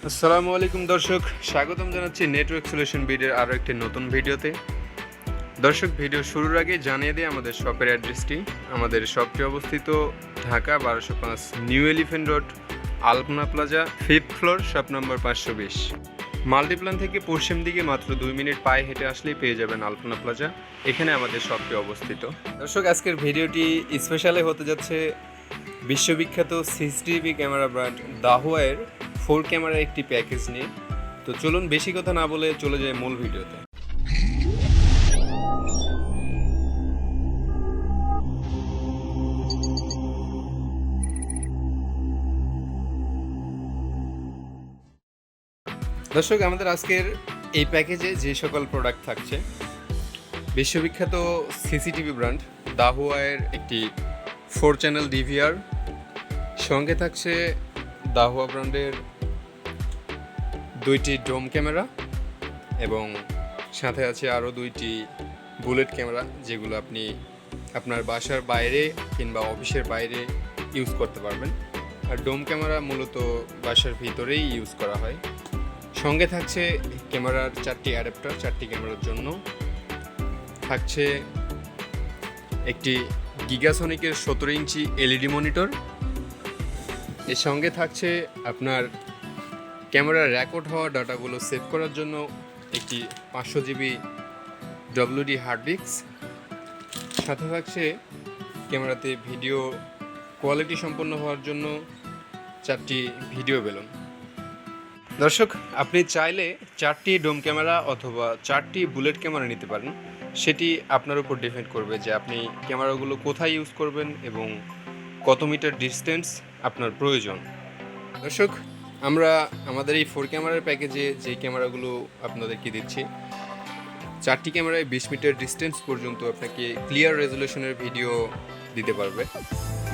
আসসালামু আলাইকুম দর্শক, স্বাগতম জানাচ্ছি নেটওয়ার্ক সলিউশন ভিডিওর আরও একটি নতুন ভিডিওতে। দর্শক, ভিডিও শুরুর আগে জানিয়ে দিই আমাদের শপের অ্যাড্রেসটি। আমাদের শপটি অবস্থিত Dhaka 1205 new elephant road, Alpana plaza, 5th floor, shop number 520। Multiplan থেকে পশ্চিম দিকে মাত্র 2 মিনিট পায়ে হেঁটে আসলেই পেয়ে যাবেন আলপনা প্লাজা। এখানে আমাদের শপটি অবস্থিত। দর্শক, আজকের ভিডিওটি স্পেশালি হতে যাচ্ছে বিশ্ববিখ্যাত সিসিটিভি ক্যামেরা ব্র্যান্ড দাহুয়ার 4 ক্যামেরার একটি প্যাকেজ নিয়ে। তো চলুন বেশি কথা না বলে চলে যায় মূল ভিডিওতে। দর্শক, আমাদের আজকের এই প্যাকেজে যে সকল প্রোডাক্ট থাকছে, বিশ্ববিখ্যাত সিসিটিভি ব্র্যান্ড দাহুয়ার একটি 4 চ্যানেল ডিভিআর, সঙ্গে থাকছে দাহুয়া ব্র্যান্ডের 2টি ডোম ক্যামেরা এবং সাথে আছে আরও 2টি বুলেট ক্যামেরা, যেগুলো আপনি আপনার বাসার বাইরে কিংবা অফিসের বাইরে ইউজ করতে পারবেন। আর ডোম ক্যামেরা মূলত বাসার ভিতরেই ইউজ করা হয়। সঙ্গে থাকছে ক্যামেরার 4টি অ্যাডাপ্টার, 4টি ক্যামেরার জন্য থাকছে একটি গিগাসনিকের 17 ইঞ্চি এলইডি মনিটর। এর সঙ্গে থাকছে আপনার ক্যামেরার রেকর্ড হওয়া ডাটাগুলো সেভ করার জন্য একটি 500 জিবি WD হার্ড ডিস্ক। সাথে থাকছে ক্যামেরাতে ভিডিও কোয়ালিটি সম্পন্ন হওয়ার জন্য 4টি ভিডিও বেলুন। দর্শক, আপনি চাইলে 4টি ডোম ক্যামেরা অথবা 4টি বুলেট ক্যামেরা নিতে পারেন। সেটি আপনার উপর ডিপেন্ড করবে যে আপনি ক্যামেরাগুলো কোথায় ইউজ করবেন এবং কত মিটার ডিস্টেন্স আপনার প্রয়োজন। দর্শক, আমরা আমাদের এই 4 ক্যামেরার প্যাকেজে যে ক্যামেরাগুলো আপনাদেরকে দিচ্ছি, 4টি ক্যামেরায় 20 মিটার ডিস্টেন্স পর্যন্ত আপনাকে ক্লিয়ার রেজলিউশনের ভিডিও দিতে পারবে।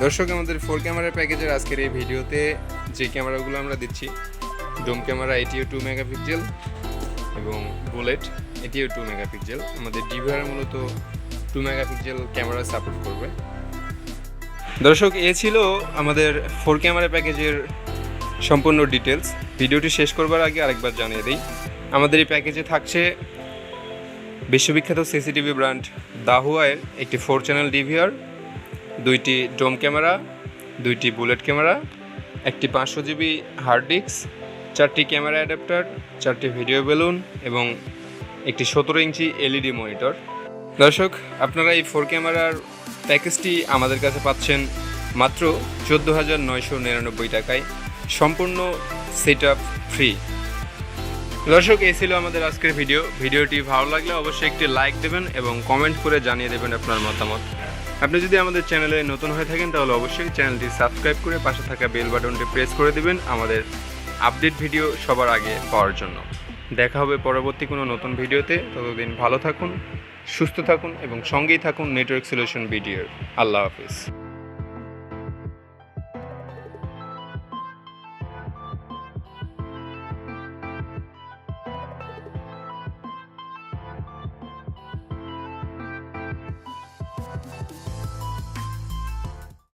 দর্শক, আমাদের 4 ক্যামেরার প্যাকেজের আজকের এই ভিডিওতে যে ক্যামেরাগুলো আমরা দিচ্ছি, ডোম ক্যামেরা এটিও 2 মেগাপিক্সেল এবং বুলেট এটিও 2 মেগাপিক্সেল। আমাদের ডিভিআর মূলত 2 মেগাপিক্সেল ক্যামেরা সাপোর্ট করবে। দর্শক, এ ছিল আমাদের 4 ক্যামেরা প্যাকেজের সম্পূর্ণ ডিটেলস। ভিডিওটি শেষ করবার আগে আরেকবার জানিয়ে দিই, আমাদের এই প্যাকেজে থাকছে বিশ্ববিখ্যাত সিসিটিভি ব্র্যান্ড দাহুয়ার একটি 4 চ্যানেল ডিভিআর, 2টি ডোম ক্যামেরা, 2টি বুলেট ক্যামেরা, একটি 500 জিবি হার্ড ডিস্ক, 4টি ক্যামেরা অ্যাডাপ্টার, 4টি ভিডিও বেলুন এবং একটি 17 ইঞ্চি এলইডি মনিটর। দর্শক, আপনারা এই 4 ক্যামেরার প্যাকেজটি আমাদের কাছে পাচ্ছেন মাত্র 14,999 টাকায়, সম্পূর্ণ সেট আপ ফ্রি। দর্শক, এই ছিল আমাদের আজকের ভিডিওটি ভালো লাগলে অবশ্যই একটি লাইক দেবেন এবং কমেন্ট করে জানিয়ে দেবেন আপনার মতামত। আপনি যদি আমাদের চ্যানেলে নতুন হয়ে থাকেন তাহলে অবশ্যই চ্যানেলটি সাবস্ক্রাইব করে পাশে থাকা বেল বাটনটি প্রেস করে দেবেন আমাদের আপডেট ভিডিও সবার আগে পাওয়ার জন্য। দেখা হবে পরবর্তী কোনো নতুন ভিডিওতে। ততদিন ভালো থাকুন, সুস্থ থাকুন এবং সঙ্গেই থাকুন নেটওয়ার্ক সলিউশন ভিডিওর। আল্লাহ হাফিজ।